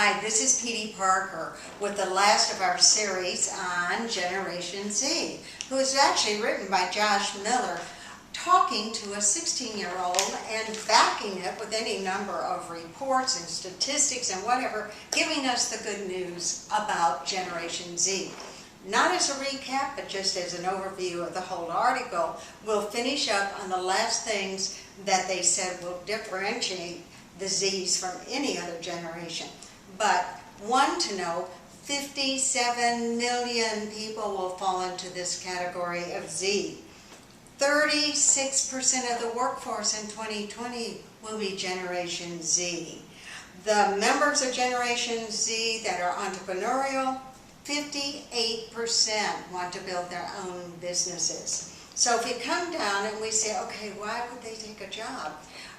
Hi, this is Petey Parker with the last of our series on Generation Z, who is actually written by Josh Miller, talking to a 16-year-old and backing it with any number of reports and statistics and whatever, giving us the good news about Generation Z. Not as a recap, but just as an overview of the whole article. We'll finish up on the last things that they said will differentiate the Zs from any other generation. But one to know, 57 million people will fall into this category of Z. 36% of the workforce in 2020 will be Generation Z. The members of Generation Z that are entrepreneurial, 58% want to build their own businesses. So if we come down and we say, okay, why would they take a job?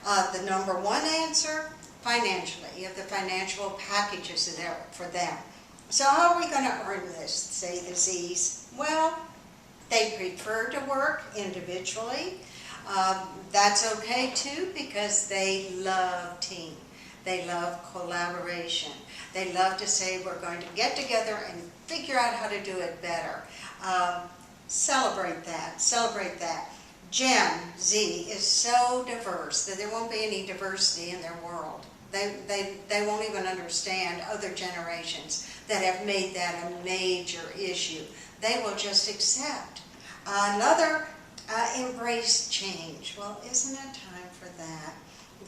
The number one answer, financially. You have the financial packages there for them. So how are we going to earn this, say the Zs? Well, they prefer to work individually. That's okay too, because they love team. They love collaboration. They love to say we're going to get together and figure out how to do it better. Celebrate that. Celebrate that. Gen Z is so diverse that there won't be any diversity in their world. They won't even understand other generations that have made that a major issue. They will just accept. Another, embrace change. Well, isn't it time for that?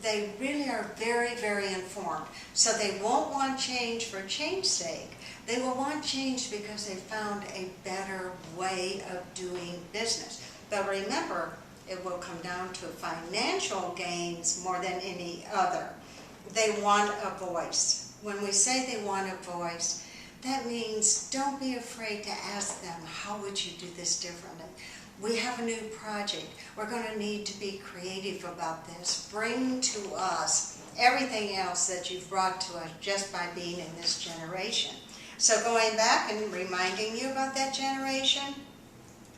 They really are very, very informed. So they won't want change for change's sake. They will want change because they found a better way of doing business. But remember, it will come down to financial gains more than any other. They want a voice. When we say they want a voice, that means don't be afraid to ask them, how would you do this differently? We have a new project. We're going to need to be creative about this. Bring to us everything else that you've brought to us just by being in this generation. So going back and reminding you about that generation,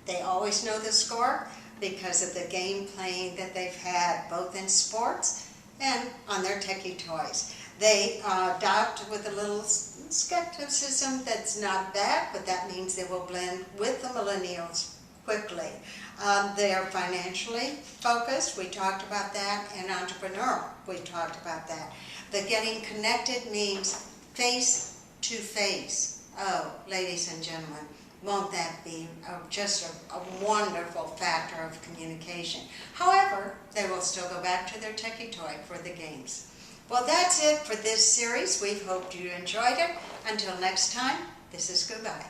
they always know the score because of the game playing that they've had both in sports and on their techie toys. They adopt with a little skepticism that's not bad, but that means they will blend with the millennials quickly. They are financially focused, we talked about that, and entrepreneurial, we talked about that. The getting connected means face to face. Oh, ladies and gentlemen, won't that be just a wonderful factor of communication? However, they will still go back to their techie toy for the games. Well, that's it for this series. We hope you enjoyed it. Until next time, this is goodbye.